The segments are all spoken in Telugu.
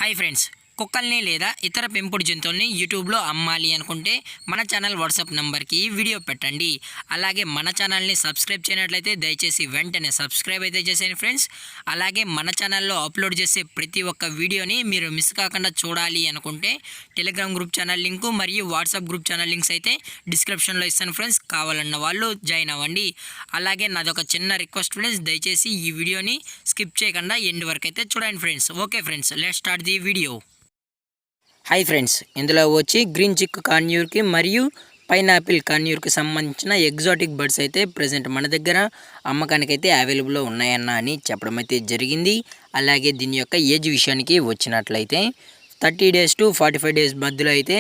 హాయ్ ఫ్రెండ్స్, కుక్కల్ని లేదా ఇతర పెంపుడు జంతువుల్ని యూట్యూబ్లో అమ్మాలి అనుకుంటే మన ఛానల్ వాట్సాప్ నెంబర్కి వీడియో పెట్టండి. అలాగే మన ఛానల్ని సబ్స్క్రైబ్ చేయనట్లయితే దయచేసి వెంటనే సబ్స్క్రైబ్ అయితే చేసేయండి ఫ్రెండ్స్. అలాగే మన ఛానల్లో అప్లోడ్ చేసే ప్రతి ఒక్క వీడియోని మీరు మిస్ కాకుండా చూడాలి అనుకుంటే టెలిగ్రామ్ గ్రూప్ ఛానల్ లింకు మరియు వాట్సాప్ గ్రూప్ ఛానల్ లింక్స్ అయితే డిస్క్రిప్షన్లో ఇస్తాను ఫ్రెండ్స్. కావాలన్న వాళ్ళు జాయిన్ అవ్వండి. అలాగే నాదొక చిన్న రిక్వెస్ట్ ఫ్రెండ్స్, దయచేసి ఈ వీడియోని స్కిప్ చేయకుండా ఎండ్ వరకు అయితే చూడండి friends. Okay friends, let's start the video. Hi friends, ఇందులో వచ్చి గ్రీన్ చిక్ కాన్యూర్కి మరియు పైనాపిల్ కాన్యూర్కి సంబంధించిన ఎగ్జాటిక్ బర్డ్స్ అయితే ప్రజెంట్ మన దగ్గర అమ్మకానికి అయితే అవైలబుల్లో ఉన్నాయన్న అని చెప్పడం అయితే జరిగింది. అలాగే దీని యొక్క ఏజ్ విషయానికి వచ్చినట్లయితే 30 days to 45 days మధ్యలో అయితే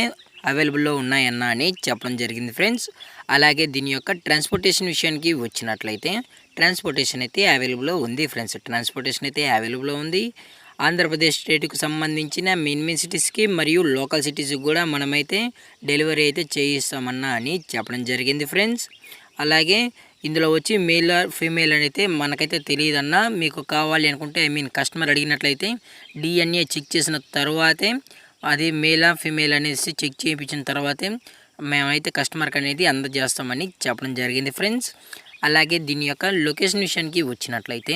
అవైలబుల్లో ఉన్నాయన్న అని చెప్పడం జరిగింది ఫ్రెండ్స్. అలాగే దీని యొక్క ట్రాన్స్పోర్టేషన్ విషయానికి వచ్చినట్లయితే ట్రాన్స్పోర్టేషన్ అయితే అవైలబుల్లో ఉంది ఫ్రెండ్స్. ట్రాన్స్పోర్టేషన్ అయితే అవైలబుల్లో ఉంది. ఆంధ్రప్రదేశ్ స్టేట్కు సంబంధించిన మెయిన్ సిటీస్కి మరియు లోకల్ సిటీస్కి కూడా మనమైతే డెలివరీ అయితే చేయిస్తామన్నా అని చెప్పడం జరిగింది ఫ్రెండ్స్. అలాగే ఇందులో వచ్చి మేల్ ఆర్ ఫీమేల్ అయితే మనకైతే తెలియదన్నా. మీకు కావాలి అనుకుంటే కస్టమర్ అడిగినట్లయితే DNA చెక్ చేసిన తర్వాతే అది మేలా ఫీమేల్ అనేసి చెక్ చేయించిన తర్వాతే మేమైతే కస్టమర్కి అనేది అందజేస్తామని చెప్పడం జరిగింది ఫ్రెండ్స్. అలాగే దీని యొక్క లొకేషన్ విషయానికి వచ్చినట్లయితే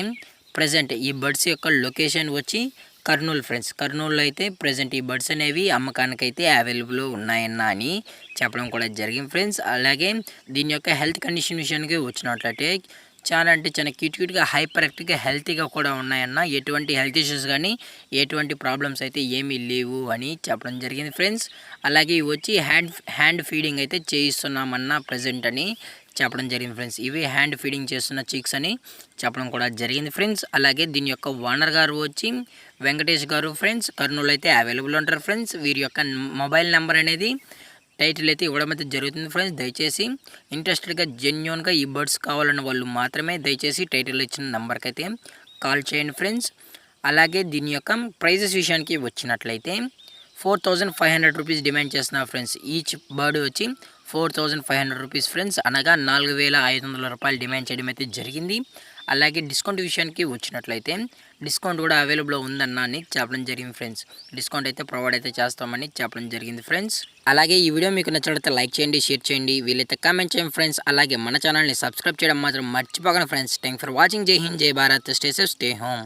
ప్రజెంట్ ఈ బర్డ్స్ యొక్క లొకేషన్ వచ్చి కర్నూలు ఫ్రెండ్స్. కర్నూలులో అయితే ప్రజెంట్ ఈ బర్డ్స్ అనేవి అమ్మకానికైతే అవైలబుల్ ఉన్నాయన్న అని చెప్పడం కూడా జరిగింది ఫ్రెండ్స్. అలాగే దీని యొక్క హెల్త్ కండిషన్ విషయానికి వచ్చినట్లయితే చాలా క్యూట్గా హైపర్ యాక్టివ్గా హెల్తీగా కూడా ఉన్నాయన్న. ఎటువంటి హెల్త్ ఇష్యూస్ కానీ ఎటువంటి ప్రాబ్లమ్స్ అయితే ఏమీ లేవు అని చెప్పడం జరిగింది ఫ్రెండ్స్. అలాగే ఇవి వచ్చి హ్యాండ్ ఫీడింగ్ అయితే చేయిస్తున్నామన్న ప్రజెంట్ అని చెప్పడం జరిగింది ఫ్రెండ్స్. ఇవి హ్యాండ్ ఫీడింగ్ చేస్తున్న చిక్స్ అని చెప్పడం కూడా జరిగింది ఫ్రెండ్స్. అలాగే దీని యొక్క ఓనర్ గారు వచ్చి వెంకటేష్ గారు ఫ్రెండ్స్. కర్నూలు అయితే అవైలబుల్ ఉంటారు ఫ్రెండ్స్. వీరి యొక్క మొబైల్ నెంబర్ అనేది టైటిల్ అయితే ఇవ్వడం అయితే జరుగుతుంది ఫ్రెండ్స్. దయచేసి ఇంట్రెస్టెడ్గా జెన్యూన్గా ఈ బర్డ్స్ కావాలన్న వాళ్ళు మాత్రమే దయచేసి టైటిల్ ఇచ్చిన నెంబర్కి అయితే కాల్ చేయండి ఫ్రెండ్స్. అలాగే దీని యొక్క ప్రైజెస్ విషయానికి వచ్చినట్లయితే 4500 రూపీస్ డిమాండ్ చేస్తున్నారు ఫ్రెండ్స్. ఈచ్ బర్డ్ వచ్చి 4500 రూపీస్ ఫ్రెండ్స్, అనగా 4500 రూపాయలు డిమాండ్ చేయడం అయితే జరిగింది. అలాగే డిస్కౌంట్ విషయానికి వచ్చినట్లయితే డిస్కౌంట్ కూడా అవైలబుల్ ఉందన్న అని చెప్పడం జరిగింది ఫ్రెండ్స్. డిస్కౌంట్ అయితే ప్రొవైడ్ అయితే చేస్తామని చెప్పడం జరిగింది ఫ్రెండ్స్. అలాగే ఈ వీడియో మీకు నచ్చినట్లయితే లైక్ చేయండి, షేర్ చేయండి, వీలైతే కామెంట్ చేయండి ఫ్రెండ్స్. అలాగే మన ఛానల్ని సబ్స్క్రైబ్ చేయడం మాత్రం మర్చిపోకండి ఫ్రెండ్స్. Thank for watching. జై హింద్, జై Bharat, stay safe, stay home.